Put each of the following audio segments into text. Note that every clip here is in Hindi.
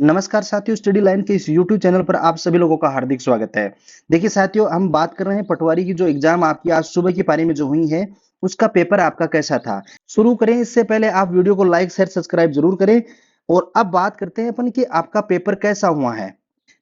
नमस्कार साथियों, स्टडी लाइन के इस YouTube चैनल पर आप सभी लोगों का हार्दिक स्वागत है। देखिए साथियों, हम बात कर रहे हैं पटवारी की जो एग्जाम आपकी आज सुबह की पारी में जो हुई है, उसका पेपर आपका कैसा था। शुरू करें इससे पहले आप वीडियो को लाइक शेयर सब्सक्राइब जरूर करें। और अब बात करते हैं अपन कि आपका पेपर कैसा हुआ है।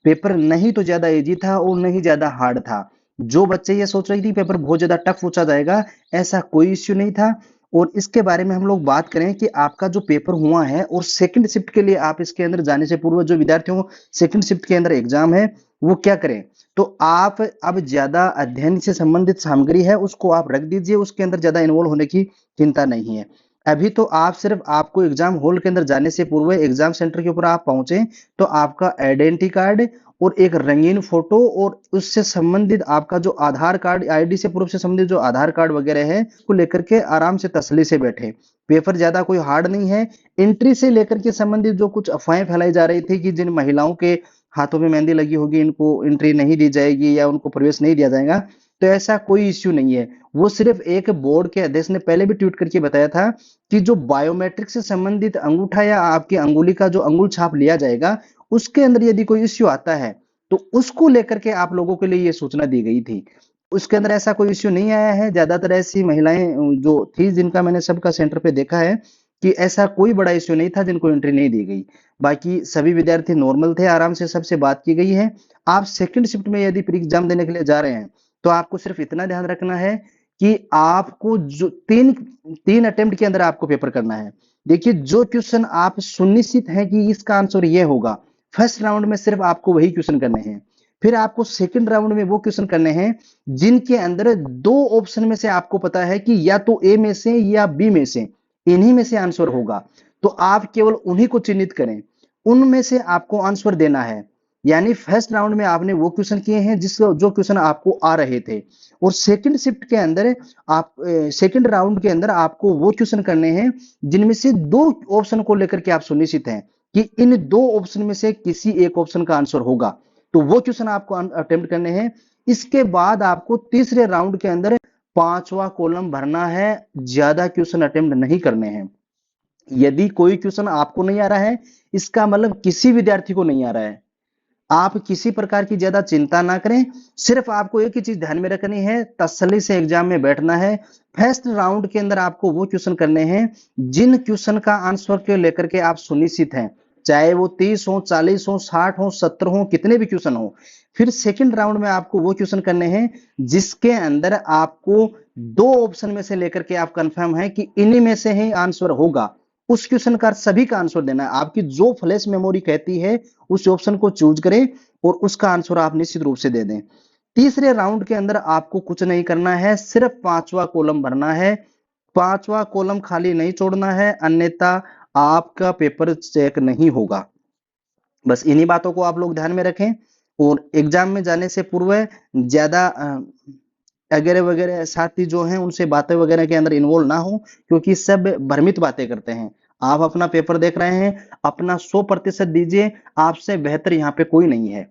पेपर नहीं तो ज्यादा इजी था और नहीं ज्यादा हार्ड था। जो बच्चे ये सोच रहे थे पेपर बहुत ज्यादा टफ पूछा जाएगा, ऐसा कोई इश्यू नहीं था। और इसके बारे में हम लोग बात करें कि आपका जो पेपर हुआ है और सेकंड शिफ्ट के लिए आप इसके अंदर जाने से पूर्व जो विद्यार्थियों को सेकंड शिफ्ट के अंदर एग्जाम है, वो क्या करें। तो आप अब ज्यादा अध्ययन से संबंधित सामग्री है उसको आप रख दीजिए, उसके अंदर ज्यादा इन्वॉल्व होने की चिंता नहीं है। अभी तो आप सिर्फ आपको एग्जाम हॉल के अंदर जाने से पूर्व एग्जाम सेंटर के ऊपर आप पहुंचे तो आपका आइडेंटिटी कार्ड और एक रंगीन फोटो और उससे संबंधित आपका जो आधार कार्ड आईडी से प्रूफ से संबंधित जो आधार कार्ड वगैरह है उसको लेकर के आराम से तसल्ली से बैठे। पेपर ज्यादा कोई हार्ड नहीं है। एंट्री से लेकर के संबंधित जो कुछ अफवाहें फैलाई जा रही थी कि जिन महिलाओं के हाथों में मेहंदी लगी होगी इनको एंट्री नहीं दी जाएगी या उनको प्रवेश नहीं दिया जाएगा, तो ऐसा कोई इश्यू नहीं है। वो सिर्फ एक बोर्ड के अध्यक्ष ने पहले भी ट्वीट करके बताया था कि जो बायोमेट्रिक से संबंधित अंगूठा या आपकी अंगुली का जो अंगुल छाप लिया जाएगा, उसके अंदर यदि कोई इश्यू आता है तो उसको लेकर के आप लोगों के लिए ये सूचना दी गई थी। उसके अंदर ऐसा कोई इश्यू नहीं आया है। ज्यादातर ऐसी महिलाएं जो थी जिनका मैंने सबका सेंटर पे देखा है कि ऐसा कोई बड़ा इश्यू नहीं था जिनको एंट्री नहीं दी गई। बाकी सभी विद्यार्थी नॉर्मल थे, आराम से सबसे बात की गई है। आप सेकंड शिफ्ट में यदि प्री एग्जाम देने के लिए जा रहे हैं तो आपको सिर्फ इतना ध्यान रखना है कि आपको जो तीन तीन अटेम्प्ट के अंदर आपको पेपर करना है। देखिए, जो क्वेश्चन आप सुनिश्चित है कि इसका आंसर ये होगा, फर्स्ट राउंड में सिर्फ आपको वही क्वेश्चन करने हैं। फिर आपको सेकंड राउंड में वो क्वेश्चन करने हैं जिनके अंदर दो ऑप्शन में से आपको पता है कि या तो ए में से या बी में से, इन्हीं में से आंसर होगा। तो आप केवल उन्हीं को चिन्हित करें, उनमें से आपको आंसर देना है। यानी फर्स्ट राउंड में आपने वो क्वेश्चन किए हैं जिस जो क्वेश्चन आपको आ रहे थे, और सेकंड शिफ्ट के अंदर आप सेकंड राउंड के अंदर आपको वो क्वेश्चन करने हैं जिनमें से दो ऑप्शन को लेकर के आप सुनिश्चित हैं कि इन दो ऑप्शन में से किसी एक ऑप्शन का आंसर होगा। तो वो क्वेश्चन आपको अटेम्प्ट करने हैं। इसके बाद आपको तीसरे राउंड के अंदर पांचवा कॉलम भरना है, ज्यादा क्वेश्चन अटेम्प्ट नहीं करने हैं। यदि कोई क्वेश्चन आपको नहीं आ रहा है, इसका मतलब किसी विद्यार्थी को नहीं आ रहा है। आप किसी प्रकार की ज्यादा चिंता ना करें। सिर्फ आपको एक ही चीज ध्यान में रखनी है, तसल्ली से एग्जाम में बैठना है। फर्स्ट राउंड के अंदर आपको वो क्वेश्चन करने हैं जिन क्वेश्चन का आंसर को लेकर के आप सुनिश्चित हैं, चाहे वो 30 हो, 40 हो, 60 हो, 70 हो, कितने भी क्वेश्चन हो। फिर सेकंड राउंड में आपको वो क्वेश्चन करने हैं जिसके अंदर आपको दो ऑप्शन में से लेकर के आप कंफर्म है कि इन्हीं में से ही आंसर होगा। उस क्वेश्चन का सभी का आंसर देना है। आपकी जो फ्लैश मेमोरी कहती है उस ऑप्शन को चूज करें और उसका आंसर आप निश्चित रूप से दे दें। तीसरे राउंड के अंदर आपको कुछ नहीं करना है, सिर्फ पांचवा कॉलम भरना है। पांचवा कॉलम खाली नहीं छोड़ना है, अन्यथा आपका पेपर चेक नहीं होगा। बस इन्हीं बातों को आप लोग ध्यान में रखें और एग्जाम में जाने से पूर्व ज्यादा वगैरह वगैरह साथी जो हैं उनसे बातें वगैरह के अंदर इन्वॉल्व ना हो, क्योंकि सब भ्रमित बातें करते हैं। आप अपना पेपर देख रहे हैं, अपना 100% दीजिए। आपसे बेहतर यहाँ पे कोई नहीं है।